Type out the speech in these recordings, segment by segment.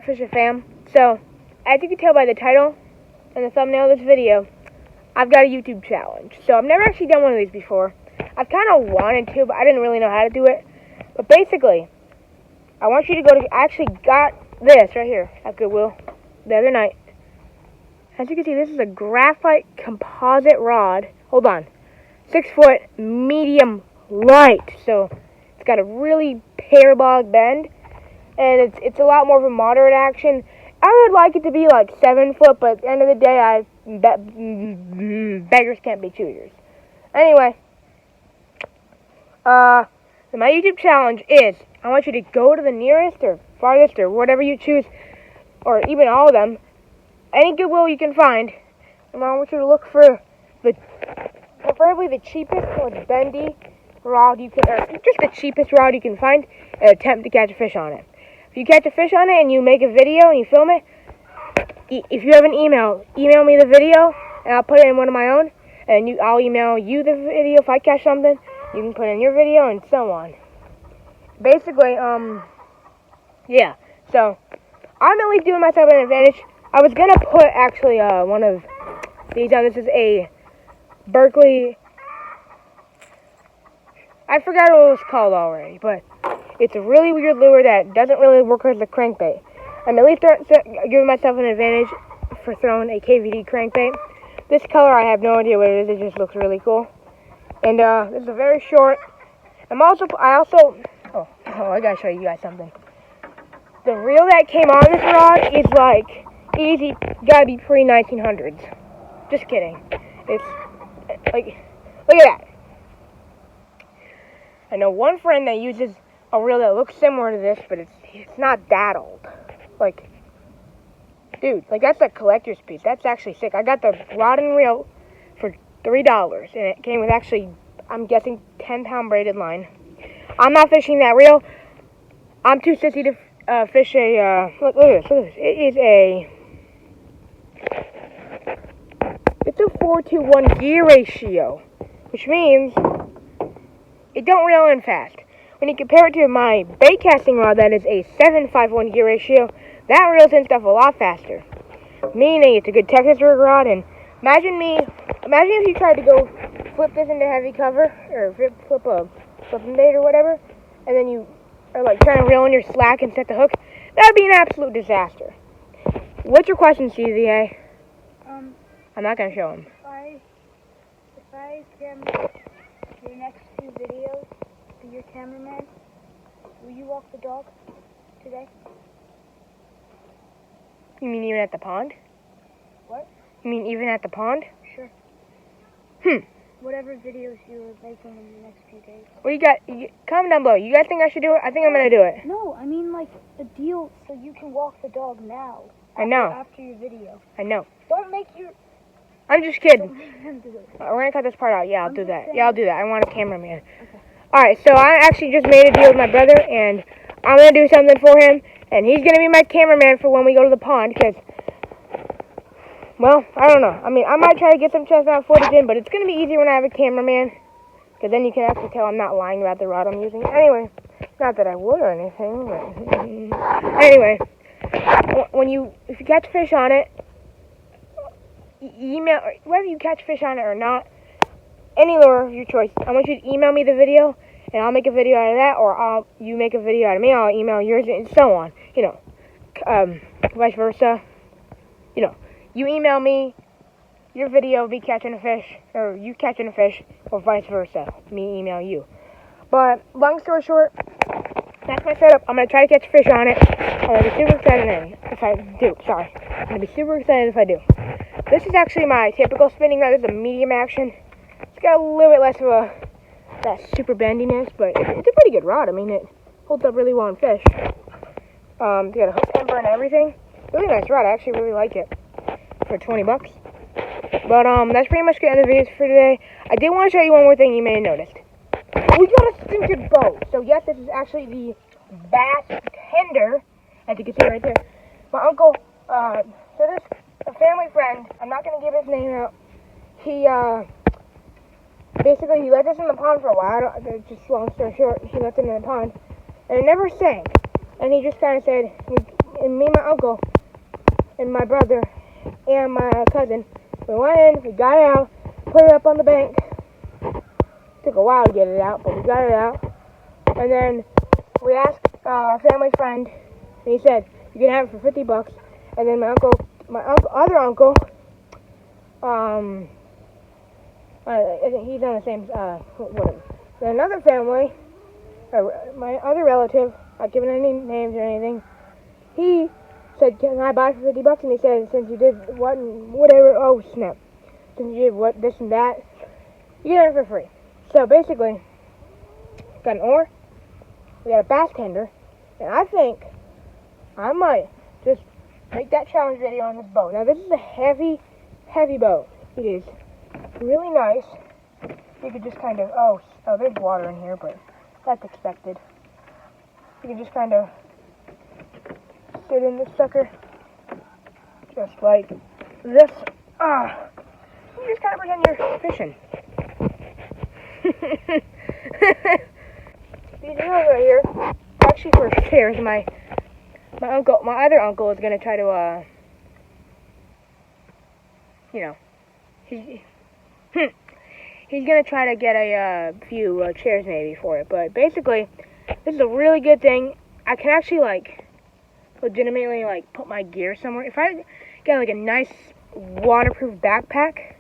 Fishing fam. So, as you can tell by the title and the thumbnail of this video, I've got a YouTube challenge. So, I've never actually done one of these before. I've kind of wanted to, but I didn't really know how to do it. But basically, I want you to go to, I actually got this right here at Goodwill the other night. As you can see, this is a graphite composite rod. Hold on. 6 foot, medium light. So, it's got a really parabolic bend. And it's a lot more of a moderate action. I would like it to be like 7 foot, but at the end of the day, beggars can't be choosers. Anyway, my YouTube challenge is, I want you to go to the nearest or farthest or whatever you choose, or even all of them, any Goodwill you can find, and I want you to look for preferably the cheapest or the bendy rod you can, or just the cheapest rod you can find, and attempt to catch a fish on it. If you catch a fish on it and you make a video and you film it, if you have an email me the video and I'll put it in one of my own, and I'll email you the video if I catch something. You can put in your video and so on. Basically, yeah. So I'm at least doing myself an advantage. I was gonna put actually one of these on. This is a Berkeley. I forgot what it was called already, but it's a really weird lure that doesn't really work as a crankbait. I'm at least giving myself an advantage for throwing a KVD crankbait. This color, I have no idea what it is. It just looks really cool. And this is a very short. I gotta show you guys something. The reel that came on this rod is like easy, gotta be pre-1900s. Just kidding. It's like, look at that. I know one friend that uses a reel that looks similar to this, but it's not that old. Like, dude, like that's a collector's piece. That's actually sick. I got the rod and reel for $3, and it came with actually, I'm guessing, 10-pound braided line. I'm not fishing that reel. I'm too sissy to fish a, look at this. It's a 4-to-1 gear ratio, which means it don't reel in fast. When you compare it to my bait casting rod, that is a 7-5-1 gear ratio, that reels in stuff a lot faster. Meaning it's a good Texas rig rod, and imagine if you tried to go flip this into heavy cover, or flip a flipping bait or whatever, and then you are like trying to reel in your slack and set the hook. That would be an absolute disaster. What's your question, CZA? I'm not going to show him. If I can your next few videos, be your cameraman, will you walk the dog today? You mean even at the pond? What? You mean even at the pond? Sure. Whatever videos you're making in the next few days. What you got? Comment down below. You guys think I should do it? I think I'm going to do it. No, I mean like a deal so you can walk the dog now. I know. After your video. I know. Don't make your... I'm just kidding. Don't make him do it. We're going to cut this part out. Yeah, I'll do that. saying. Yeah, I'll do that. I want a cameraman. Okay. Alright, so I actually just made a deal with my brother, and I'm going to do something for him, and he's going to be my cameraman for when we go to the pond, because, well, I don't know. I mean, I might try to get some chestnut footage in, but it's going to be easier when I have a cameraman, because then you can actually tell I'm not lying about the rod I'm using. Anyway, not that I would or anything, but anyway, if you catch fish on it, email, whether you catch fish on it or not, any lure of your choice, I want you to email me the video, and I'll make a video out of that, or you make a video out of me, I'll email yours, and so on, you know, vice versa, you know, you email me your video of me catching a fish, or you catching a fish, or vice versa, me email you. But, long story short, that's my setup. I'm going to try to catch fish on it. I'm going to be super excited if I do. Sorry. I'm going to be super excited if I do. This is actually my typical spinning rod. This is a medium action. It's got a little bit less of that super bendiness, but it's a pretty good rod. I mean, it holds up really well on fish. It's got a hook temper and everything. Really nice rod. I actually really like it for $20. But that's pretty much going to end the videos for today. I did want to show you one more thing you may have noticed. We got a stinking boat. So yes, this is actually the bass tender, as you can see right there. My uncle, so this a family friend. I'm not gonna give his name out. He basically he left us in the pond for a while. Just long story short, he left it in the pond, and it never sank. And he just kind of said, me and my uncle and my brother and my cousin, we went in, we got it out, put it up on the bank. Took a while to get it out, but we got it out. And then we asked our family friend, and he said, you can have it for $50. And then my other uncle, I think he's on the same, whatever. Then another family, my other relative, not giving any names or anything, he said, can I buy it for $50? And he said, since you did what and whatever, oh snap, since you did what, this and that, you get it for free. So basically, got an oar, we got a bass tender, and I think I might just make that challenge video on this boat. Now this is a heavy, heavy boat. It is really nice. You could just kind of, oh, there's water in here, but that's expected. You can just kind of sit in this sucker, just like this. You just kind of pretend you're fishing. These wheels right here, actually for chairs. My other uncle is gonna try to, he's gonna try to get a few chairs maybe for it. But basically, this is a really good thing. I can actually legitimately put my gear somewhere. If I get a nice waterproof backpack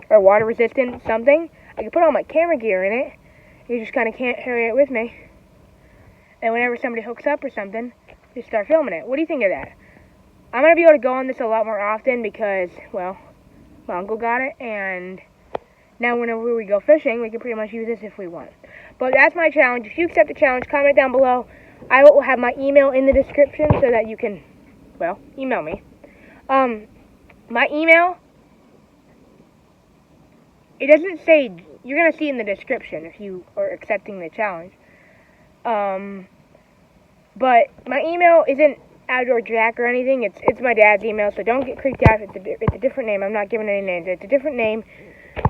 or water resistant something, I can put all my camera gear in it. You just kind of can't carry it with me. And whenever somebody hooks up or something, just start filming it. What do you think of that? I'm going to be able to go on this a lot more often because, well, my uncle got it, and now whenever we go fishing, we can pretty much use this if we want. But that's my challenge. If you accept the challenge, comment down below. I will have my email in the description so that you can, well, email me. My email, it doesn't say, you're going to see in the description if you are accepting the challenge. But my email isn't Outdoor Jack or anything. It's my dad's email, so don't get creeped out. It's a different name. I'm not giving any names. It's a different name.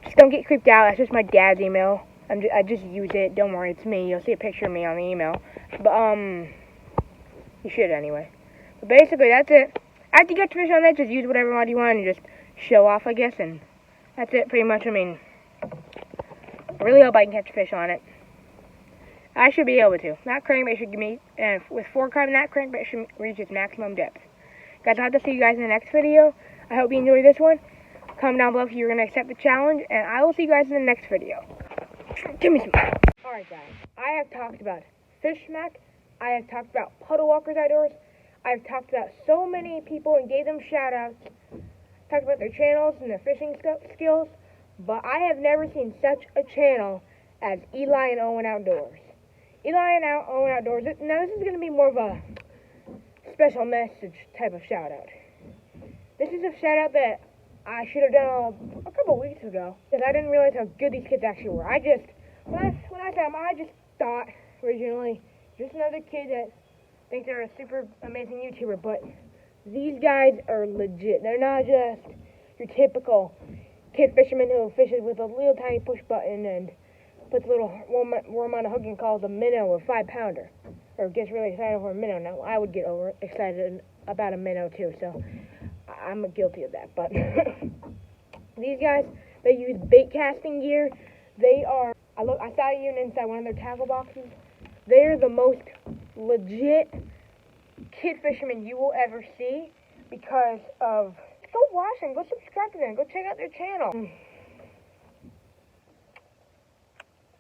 Just don't get creeped out. That's just my dad's email. I just use it. Don't worry, it's me. You'll see a picture of me on the email. But you should anyway. But basically, that's it. After you get to fish on that, just use whatever mod you want and just show off, I guess. And that's it, pretty much. I mean, I really hope I can catch a fish on it. I should be able to. That crankbait should give me, with 4 carbon, that crankbait should reach its maximum depth. Guys, I'll have to see you guys in the next video. I hope you enjoyed this one. Comment down below if you're going to accept the challenge, and I will see you guys in the next video. Give me some. Alright guys, I have talked about Fish Smack. I have talked about Puddle Walkers Outdoors. I have talked about so many people and gave them shout outs. Talked about their channels and their fishing skills. But I have never seen such a channel as Eli and Owen Outdoors. Eli and Owen Outdoors. Now this is going to be more of a special message type of shout out. This is a shout out that I should have done a couple weeks ago, because I didn't realize how good these kids actually were. I just, when I saw them, I just thought originally, just another kid that thinks they're a super amazing YouTuber, but these guys are legit. They're not just your typical kid fisherman who fishes with a little tiny push button and puts a little worm on a hook and calls a minnow a 5-pounder, or gets really excited over a minnow. Now, I would get excited about a minnow too, so I'm guilty of that. But these guys, they use bait casting gear. They are, I saw you inside one of their tackle boxes. They're the most legit kid fishermen you will ever see because of, go watch them, go subscribe to them, go check out their channel.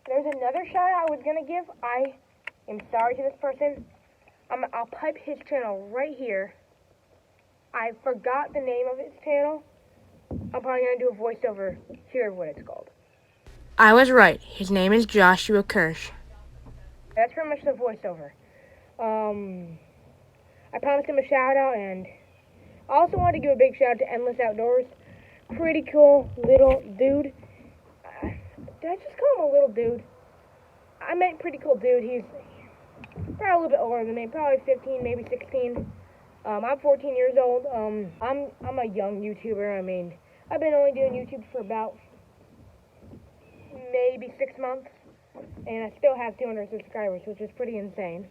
There's another shout out I was going to give. I am sorry to this person. I'll pipe his channel right here. I forgot the name of his channel. I'm probably going to do a voiceover here of what it's called. I was right. His name is Joshua Kirsch. That's pretty much the voiceover. I promised him a shout out, and I also wanted to give a big shout out to Endless Outdoors. Pretty cool little dude. Did I just call him a little dude? I meant pretty cool dude. He's probably a little bit older than me, probably 15, maybe 16. I'm 14 years old. I'm a young YouTuber. I mean, I've been only doing YouTube for about maybe 6 months, and I still have 200 subscribers, which is pretty insane.